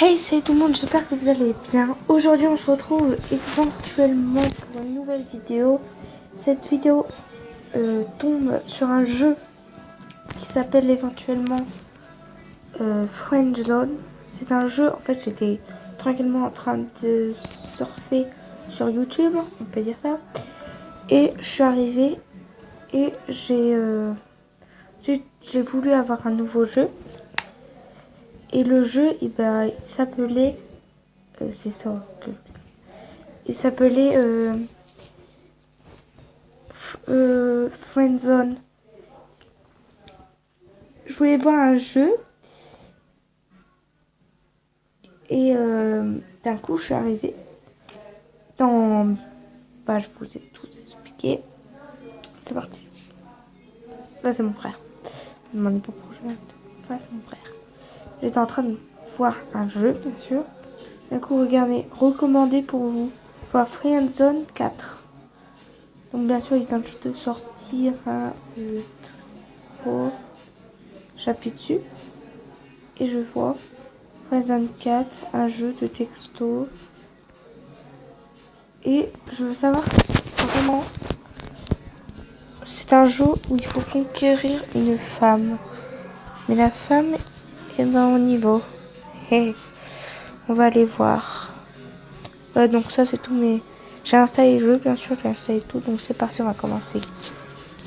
Hey, salut tout le monde, j'espère que vous allez bien. Aujourd'hui, on se retrouve éventuellement pour une nouvelle vidéo. Cette vidéo tombe sur un jeu qui s'appelle éventuellement Friendzone. C'est un jeu, en fait, j'étais tranquillement en train de surfer sur YouTube, on peut dire ça. Et je suis arrivée et j'ai voulu avoir un nouveau jeu. Et le jeu, il s'appelait... c'est ça. Il s'appelait Friendzone. Je voulais voir un jeu. Et d'un coup, je suis arrivée dans... Bah, je vous ai tout expliqué. C'est parti. Là, c'est mon frère. Ne me demandez pas pourquoi je m'arrête. Là, c'est mon frère. J'étais en train de voir un jeu, bien sûr. D'un coup, regardez, recommandé pour vous. Voir Friendzone 4. Donc, bien sûr, il vient juste de sortir un chapitre dessus. Et je vois Friendzone 4, un jeu de texto. Et je veux savoir si vraiment c'est un jeu où il faut conquérir une femme. Mais la femme, eh ben, on y va. Hey. On va aller voir. Donc ça c'est tout, mais j'ai installé le jeu, bien sûr, j'ai installé tout, donc c'est parti, on va commencer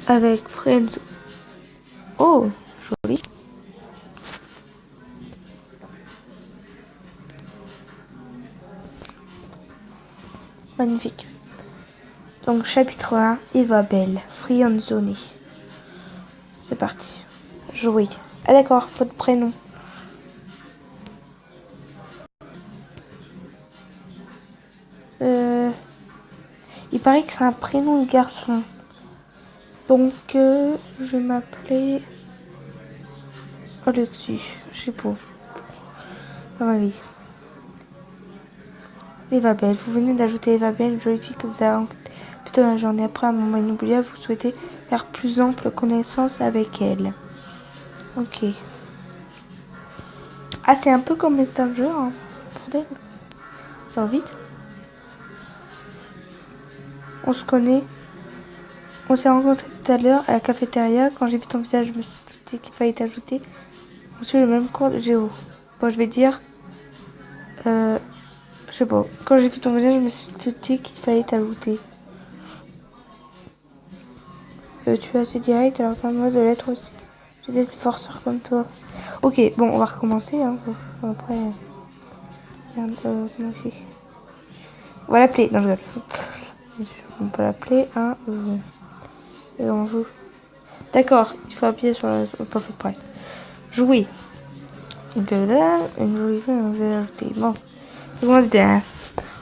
avec Friends. Oh, joli. Magnifique. Donc chapitre 1, Eva Belle, Friendzone. C'est parti. Jouer. Ah d'accord, faute prénom. Il paraît que c'est un prénom de garçon. Donc je m'appelais Alexis, je sais pas. Dans ma vie. Eva Belle, vous venez d'ajouter Eva Belle, une jolie fille que vous avez rencontrée plutôt la journée. Après un moment inoubliable, vous souhaitez faire plus ample connaissance avec elle. Ok. Ah, c'est un peu comme Messenger, hein. Bordel. Ça va vite. On se connaît. On s'est rencontrés tout à l'heure à la cafétéria. Quand j'ai vu ton visage, je me suis dit qu'il fallait t'ajouter. On suit le même cours de géo. Bon, je vais dire... je sais pas. Quand j'ai vu ton visage, je me suis dit qu'il fallait t'ajouter. Tu es assez direct, alors parle-moi de l'être aussi. J'ai des forceurs comme toi. Ok, bon, on va recommencer. Hein. Après... comment c'est ? On va l'appeler. Non, je rigole. On peut l'appeler un... et on joue. D'accord, il faut appuyer sur le Perfect Prime. Jouer. Donc là, une jolie fille, vous allez ajouter. Bon, ça commence bien.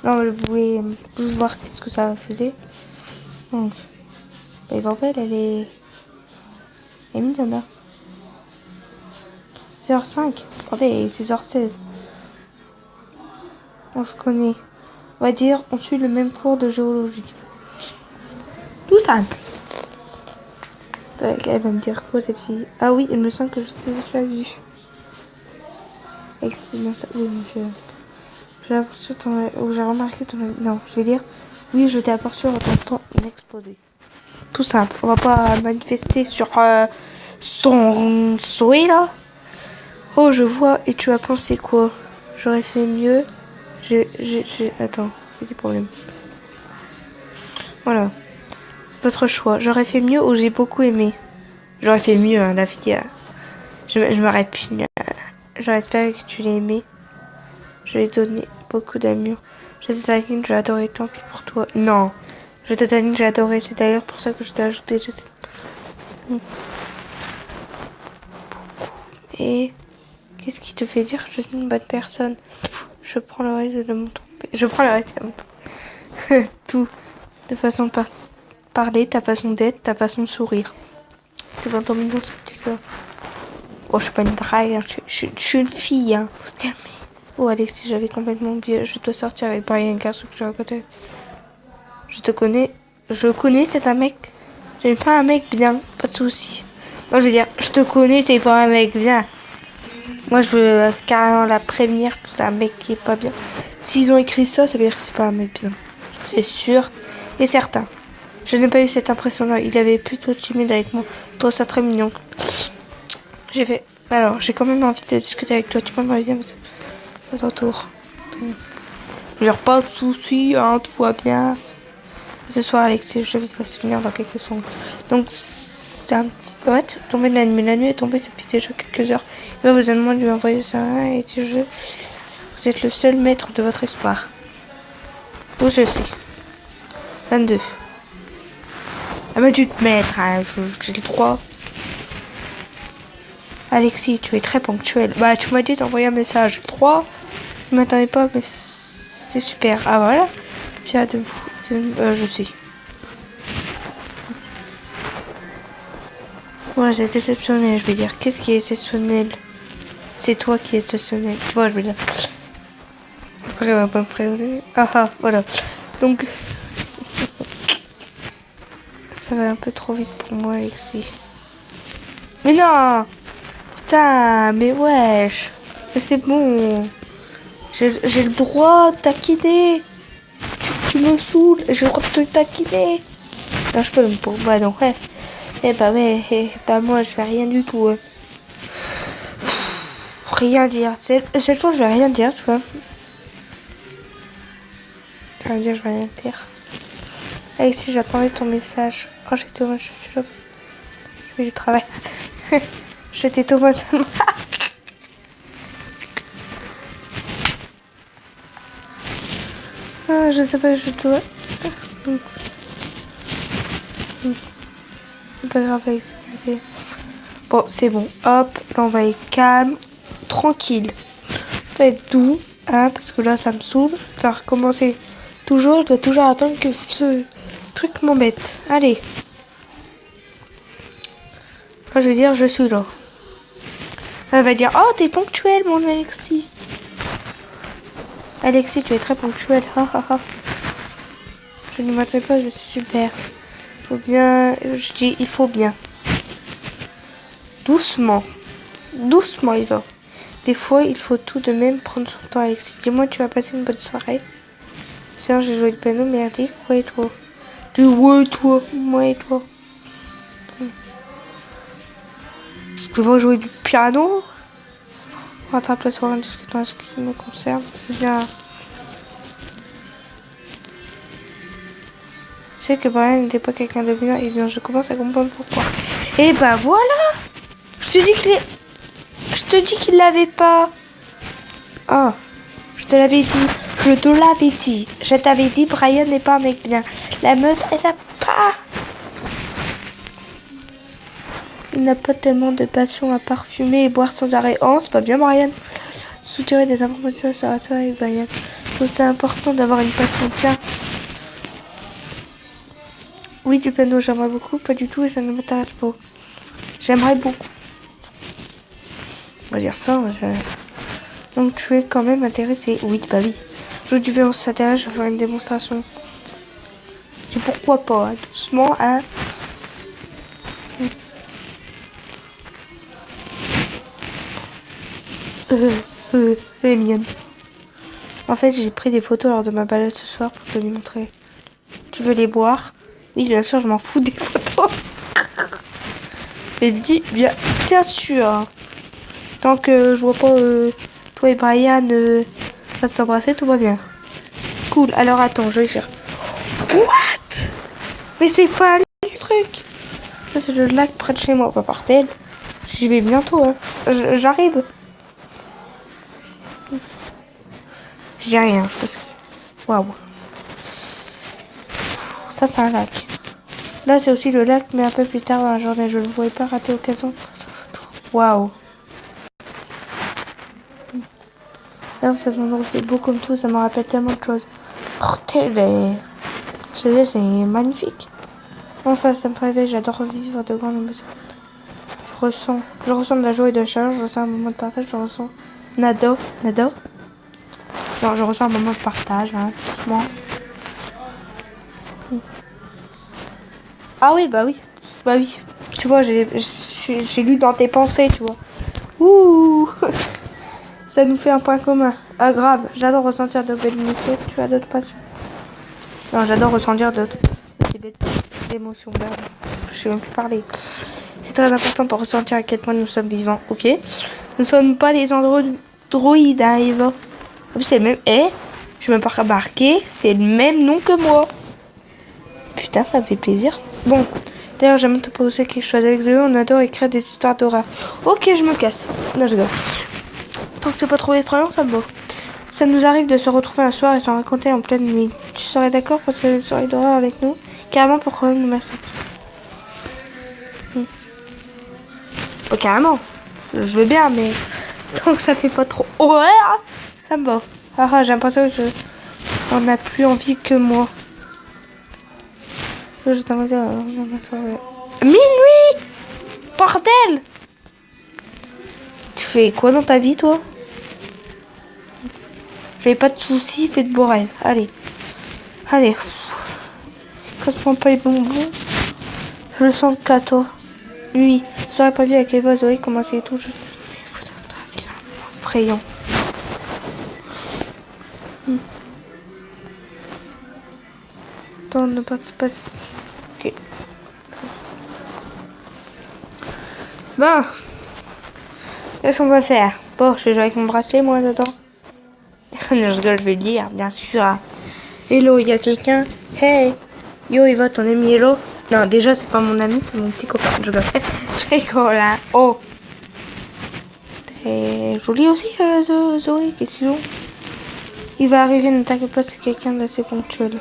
Non, mais je voulais juste voir ce que ça faisait. Donc, en fait, elle est mignonne. Hein. 6h05. Attendez, 6h16. On se connaît. On va dire, on suit le même cours de géologie. Tout simple. Elle va me dire quoi cette fille? Ah oui, il me semble que je t'ai déjà vu. Excellent ça. Oui, monsieur. J'ai aperçu ton... Ou j'ai remarqué ton... Non, je vais dire... Oui, je t'ai aperçu en ton exposé. Tout simple. On va pas manifester sur son souhait, là. Oh, je vois. Et tu as pensé quoi? J'aurais fait mieux. Attends, j'ai des problèmes. Voilà. Votre choix. J'aurais fait mieux ou j'ai beaucoup aimé? J'aurais fait mieux, hein, la fille. Je m'aurais pu... J'aurais espéré que tu l'aies aimé. Je lui ai donné beaucoup d'amour. Je te taquine, j'ai adoré, tant pis pour toi. Non, je te taquine, j'ai adoré. C'est d'ailleurs pour ça que je t'ai ajouté. Et qu'est-ce qui te fait dire que je suis une bonne personne? Je prends le risque de me tromper. Je prends le risque de me tromper. Tout. De façon de parler, ta façon d'être, ta façon de sourire. C'est vraiment mignon ce que tu sors. Oh, je suis pas une drague, hein. Je suis une fille, hein. Faut te calmer. Oh Alexis, j'avais complètement oublié. Je dois sortir avec Brian, car ce que j'ai rencontré. Je connais, c'est un mec. C'est pas un mec bien, pas de soucis. Non, je veux dire, je te connais, t'es pas un mec bien. Moi, je veux carrément la prévenir que c'est un mec qui est pas bien. S'ils ont écrit ça, ça veut dire que c'est pas un mec bien. C'est sûr et certain. Je n'ai pas eu cette impression-là. Il avait plutôt timide avec moi. Je trouve ça très mignon. J'ai fait... Alors, j'ai quand même envie de discuter avec toi. Tu peux me dire, mais c'est ton tour. Il n'y a pas de soucis, hein, tout va bien. Ce soir, Alexis, je va se finir dans quelques secondes. Donc, c'est un petit... What? Tombé de la nuit. La nuit est tombée depuis déjà quelques heures. Il va vous demander de lui envoyer ça. Et si je... Vous êtes le seul maître de votre espoir. Où je suis. 22. Ah, mais tu te mettre, hein, j'ai le droit. Alexis, tu es très ponctuel. Bah, tu m'as dit d'envoyer un message. 3. Je m'attendais pas, mais c'est super. Ah, voilà. Tu as de vous. Je sais. Voilà, j'ai été exceptionnel, je vais dire. Qu'est-ce qui est exceptionnel? C'est toi qui es exceptionnel. Tu vois, je veux dire. Après, on va pas me présenter. Ah ah, voilà. Donc, ça va un peu trop vite pour moi, Alexis. Mais non! Putain, mais wesh! Mais c'est bon. J'ai le droit de taquiner. Tu me saoules. J'ai le droit de te taquiner. Non, je peux même pas. Bah non, ouais. Ouais, bah moi, je fais rien du tout. Rien dire. Cette fois, je vais rien dire, tu vois. Tu vas me dire, je vais rien faire. Alexis, j'attendais ton message. Oh, j'ai Thomas, je suis là. Je fais du travail. Je t'ai Thomas. Ah, je sais pas, je dois. C'est pas grave, Alexis. Bon, c'est bon. Hop, là, on va être calme, tranquille. On va être doux, hein, parce que là, ça me saoule. Faire commencer toujours, je dois toujours attendre que ce truc m'embête. Allez. Moi, je vais dire, je suis là. Elle va dire, oh, t'es ponctuel, mon Alexis. Alexis, tu es très ponctuel. Je ne m'attends pas, je suis super. Il faut bien, je dis, il faut bien. Doucement. Doucement, il va. Des fois, il faut tout de même prendre son temps, Alexis. Dis-moi, tu vas passer une bonne soirée. C'est j'ai joué le piano, merdique. Ouais, et toi? Dis ouais, toi. Moi et toi. Je vais jouer du piano. On rattrape la soirée en discutant à ce qui me concerne. Bien. Je sais que Brian n'était pas quelqu'un de bien. Et bien, je commence à comprendre pourquoi. Et bah voilà. Je te dis qu'il l'avait pas. Oh, je te l'avais dit. Je te l'avais dit. Je t'avais dit, Brian n'est pas un mec bien. La meuf, elle a pas. Il n'a pas tellement de passion à parfumer et boire sans arrêt. Oh, c'est pas bien, Brian. Soutirer des informations sur la soirée avec Brian. Donc c'est important d'avoir une passion. Tiens. Oui, du piano, j'aimerais beaucoup. Pas du tout et ça ne m'intéresse pas. J'aimerais beaucoup. On va dire ça. Donc tu es quand même intéressé. Oui, bah oui. Joue du violon, ça t'intéresse, je vais faire une démonstration. Et pourquoi pas, hein. Doucement, hein. Elle est mignonne. En fait, j'ai pris des photos lors de ma balade ce soir pour te les montrer. Tu veux les boire? Oui, bien sûr, je m'en fous des photos. Mais bien sûr. Tant que je vois pas toi et Brian s'embrasser, tout va bien. Cool. Alors attends, je vais chercher. What? Mais c'est pas le truc. Ça, c'est le lac près de chez moi. Pas par tel. J'y vais bientôt, hein. J'arrive. J'ai rien. Parce que... Waouh. Ça, c'est un lac. Là, c'est aussi le lac, mais un peu plus tard dans la journée. Je ne voulais pas rater l'occasion. Waouh. Alors, cet endroit, c'est beau comme tout. Ça me rappelle tellement de choses. Oh, c'est magnifique. Enfin, ça me fait rêver. J'adore revivre de grandes émotions. Je ressens de la joie et de la chaleur. Je ressens un moment de partage. Je ressens nada. Non, je ressens un moment de partage, hein, doucement. Ah oui, bah oui. Tu vois, j'ai lu dans tes pensées, tu vois. Ouh. Ça nous fait un point commun. Ah grave, j'adore ressentir de belles émotions. Tu as d'autres passions? Non, j'adore ressentir d'autres belles émotions. Merde. Je sais même plus parler. C'est très important pour ressentir à quel point nous sommes vivants. Ok. Nous ne sommes pas des androïdes, hein, Eva. En plus, c'est le même. Eh, je ne m'ai pas remarqué. C'est le même nom que moi. Putain, ça me fait plaisir. Bon. D'ailleurs, j'aimerais te poser quelque chose. Avec Zoé, on adore écrire des histoires d'horreur. Ok, je me casse. Non, je rigole. Tant que c'est pas trop effrayant, ça me va. Ça nous arrive de se retrouver un soir et s'en raconter en pleine nuit. Tu serais d'accord pour passer une soirée d'horreur avec nous? Carrément, pourquoi nous merci. Oh, carrément. Je veux bien, mais tant que ça fait pas trop horreur, ça me va. Ah, j'ai l'impression que on a plus envie que moi. Je t'invite à minuit! Bordel! Tu fais quoi dans ta vie, toi? J'ai pas de soucis, fais de beaux rêves. Allez. Allez. Casse-moi pas les bonbons. Je le sens qu'à toi. Lui. Je n'aurais pas vu avec Eva, Zoé, comment c'est tout. Effrayant. Attends, ne passe pas. Ok. Bon. Qu'est-ce qu'on va faire? Bon, je vais jouer avec mon bracelet, moi, dedans. Je rigole, je vais le dire, bien sûr. Hello, il y a quelqu'un? Hey! Yo, Eva, ton ami Hello? Non, déjà, c'est pas mon ami, c'est mon petit copain. Je rigole, hein. Oh! T'es jolie aussi, Zoé, question. Il va arriver, ne t'inquiète pas, c'est quelqu'un d'assez ponctuel.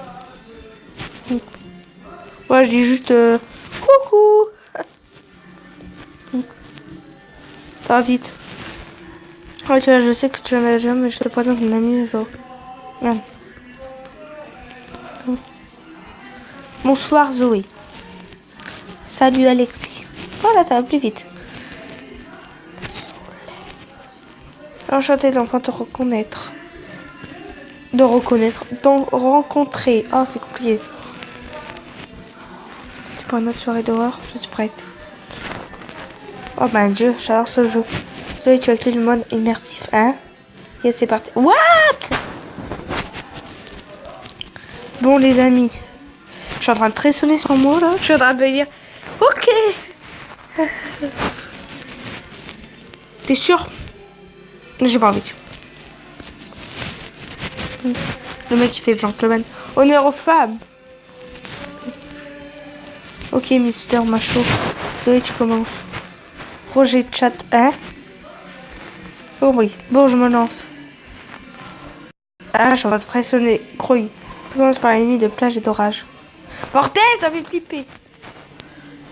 Ouais, je dis juste coucou! Ça va vite. Ouais, tu vois, je sais que tu en as déjà, mais je te présente mon ami Eva. Merde. Bonsoir Zoé. Salut Alexis. Voilà, ça va plus vite. Enchanté d'enfin te reconnaître. De rencontrer. Oh, c'est compliqué. C'est pour une autre soirée d'horreur. Je suis prête. Oh mon dieu, j'adore ce jeu. Zoé, tu as clé le mode immersif, hein? Yes, c'est parti. What? Bon, les amis. Je suis en train de pressionner sur moi, là. Je suis en train de me dire, ok. T'es sûr? J'ai pas envie. Le mec, il fait le gentleman. Honneur aux femmes. Ok, Mister Macho. Zoé, tu commences. Roger chat, hein? Oh oui. Bon, je me lance. Ah, je suis en train de pressionner. Croy. Tu commences par la nuit de plage et d'orage. Bordel, ça fait flipper.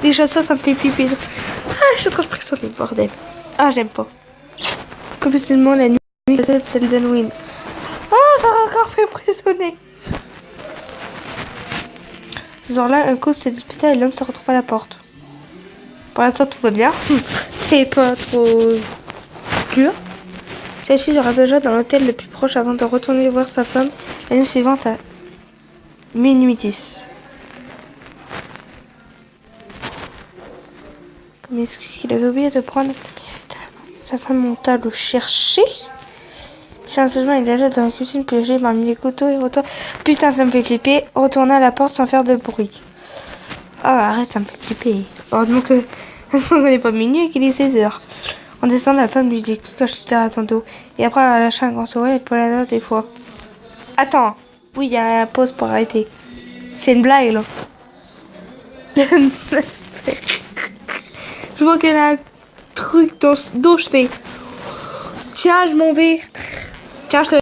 Déjà ça me fait flipper. Ah, je suis en train de pressionner, bordel. Ah, j'aime pas. Plus précisément la nuit de celle d'Halloween. Ah, ça m'a encore fait pressionner. Ce soir-là, un couple s'est disputé et l'homme se retrouve à la porte. Pour l'instant, tout va bien. C'est pas trop dur. Celle-ci se réveilla dans l'hôtel le plus proche avant de retourner voir sa femme la nuit suivante à minuit 10. Comme excuse qu'il avait oublié de prendre sa femme monta le chercher. Silencieusement, il alla dans la cuisine piocher parmi les couteaux et retourna. Putain, ça me fait flipper. Retourna à la porte sans faire de bruit. Ah, arrête, ça me fait flipper. Heureusement qu'on n'est pas minuit et qu'il est 16h. En descendant, la femme lui dit que cache tout à tantôt. Et après, elle a lâché un grand sourire et elle poignarda des fois. Attends. Oui, il y a un pause pour arrêter. C'est une blague, là. Je vois qu'elle a un truc dans ce dos, je fais. Tiens, je m'en vais. Tiens, je te...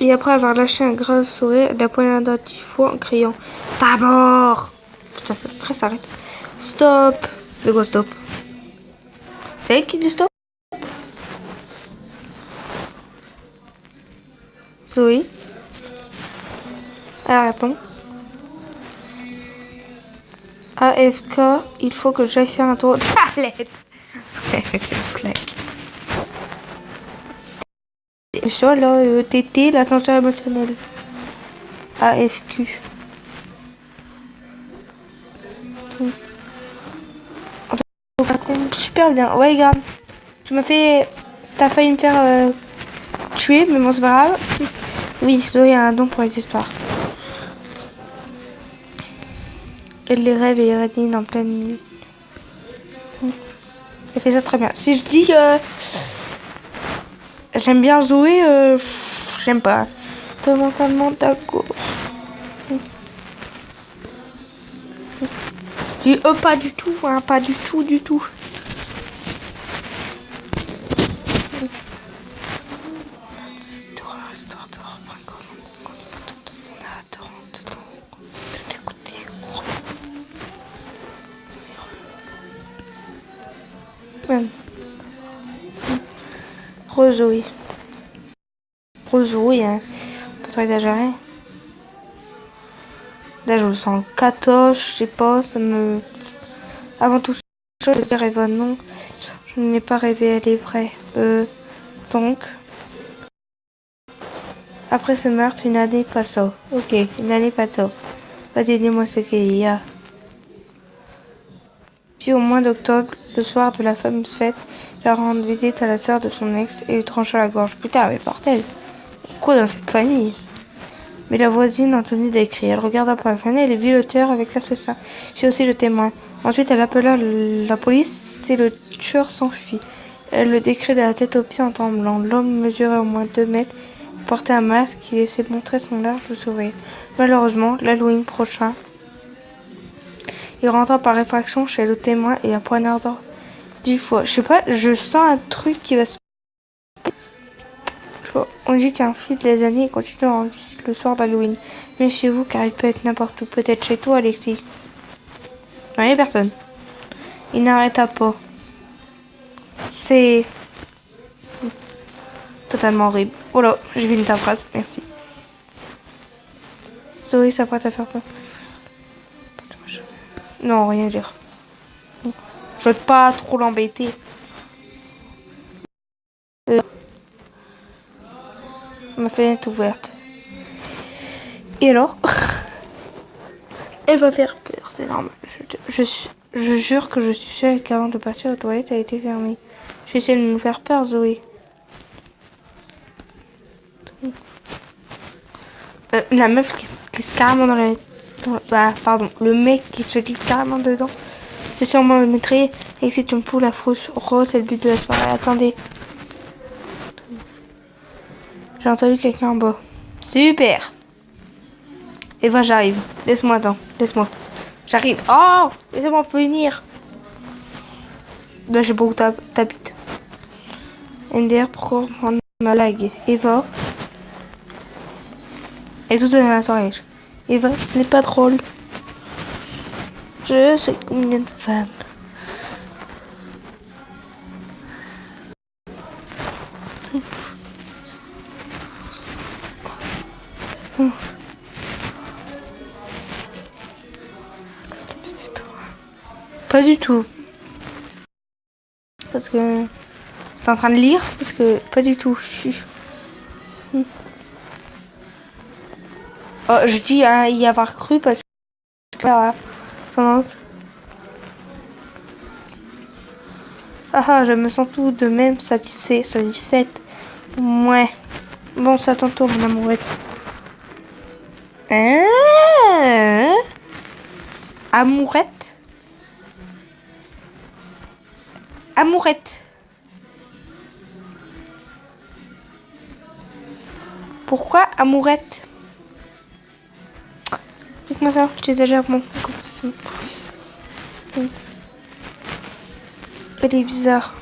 Et après avoir lâché un grave sourire, elle la poignarda 10 fois en criant « Ta mort !» Putain, ça stresse, arrête. Stop. De quoi stop? C'est elle qui dit stop? Zoé. Elle répond. AFK, il faut que j'aille faire un tour de toilette. C'est une blague. C'est ça là, TT, l'ascenseur émotionnel. AFQ. par contre, super bien. Ouais, regarde. Tu m'as fait... T'as failli me faire tuer, mais bon, c'est pas grave. Oui, Zoé a un don pour les histoires. Elle les rêve et les réunit en pleine nuit. Elle fait ça très bien. Si je dis... j'aime bien Zoé, j'aime pas. Totalement d'accord. Je dis pas du tout, hein, pas du tout, du tout. Rosoï. Rosoï, hein. Pas trop exagéré. Là, je le sens 14, je sais pas, ça me... Avant tout, je veux dire Eva, non. Je n'ai pas rêvé, elle est vraie. Donc... Après ce meurtre, une année passe. Ok, une année passe. Vas-y, dis-moi ce qu'il y a. Puis au mois d'octobre, le soir de la fameuse fête, il rend visite à la sœur de son ex et lui trancha la gorge. Putain, mais bordel. Quoi dans cette famille? Mais la voisine entendit des cris. Elle regarda par la fenêtre et vit l'auteur avec l'assassin. Puis aussi le témoin. Ensuite, elle appela la police et le tueur s'enfuit. Elle le décrit de la tête aux pieds en tremblant. L'homme mesurait au moins 2 mètres, portait un masque qui laissait montrer son large sourire. Malheureusement, l'Halloween prochain, il rentra par effraction chez le témoin et la poignarda 10 fois. Je sais pas, je sens un truc qui va se... On dit qu'un fil des années continue en visite le soir d'Halloween. Méfiez-vous car il peut être n'importe où. Peut-être chez toi, Alexis. Non, il n'y a personne. Il n'arrêta pas. C'est... totalement horrible. Oh là, j'ai fini ta phrase. Merci. Zoé s'apprête à faire peur. Non, rien à dire. Je veux pas trop l'embêter. Ma fenêtre ouverte. Et alors? Elle va faire peur, c'est normal. Je jure que je suis sûre qu'avant de partir, la toilette a été fermée. Je vais essayer de nous faire peur, Zoé. La meuf qui se glisse carrément dans la... Bah, pardon. Le mec qui se glisse carrément dedans. C'est sûrement le métrier. Et si tu me fous la frousse rose, c'est le but de la soirée. Attendez. J'ai entendu quelqu'un en bas. Super. Et voilà, j'arrive. Laisse-moi, attends. Laisse-moi. J'arrive. Oh, laissez-moi venir. Là, j'ai pas où t'habites. NDR, pourquoi prendre ma lag? Eva. Et tout dans la soirée. Eva, ce n'est pas drôle. Je sais combien de femmes. Pas du tout. Parce que... C'est en train de lire. Parce que... Pas du tout. Oh, je dis y avoir cru parce que... Ah, je me sens tout de même satisfaite. Ouais. Bon, c'est à ton tour, mon amourette. Amourette? Amourette. Pourquoi amourette? Dites-moi ça, tu exagères mon... Elle est bizarre.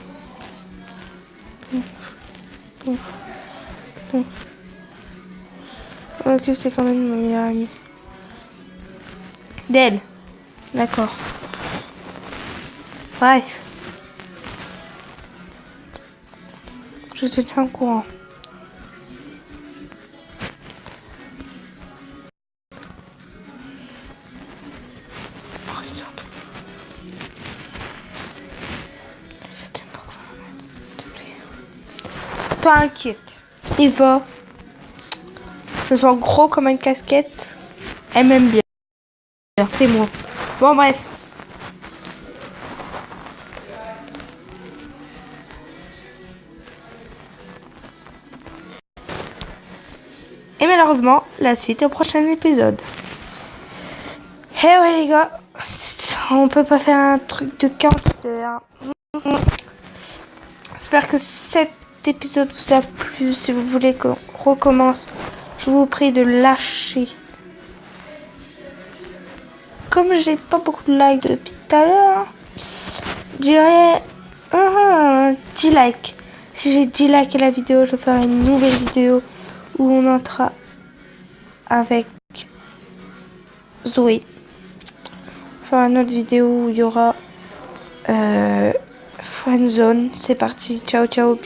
Ok, c'est quand même ma meilleure amie. D'elle. D'accord. Bref. Je te tiens au courant. T'inquiète. Eva. Je sens gros comme une casquette. Elle m'aime bien. C'est moi. Bon, bref. Et malheureusement, la suite au prochain épisode. Eh ouais les gars, on peut pas faire un truc de 40 heures. J'espère que cet épisode vous a plu. Si vous voulez qu'on recommence, je vous prie de lâcher. Comme j'ai pas beaucoup de likes depuis tout à l'heure, je dirais 10 likes. Si j'ai 10 likes à la vidéo, je ferai une nouvelle vidéo où on entrera avec Zoé. Je ferai une autre vidéo où il y aura Friendzone. C'est parti, ciao ciao.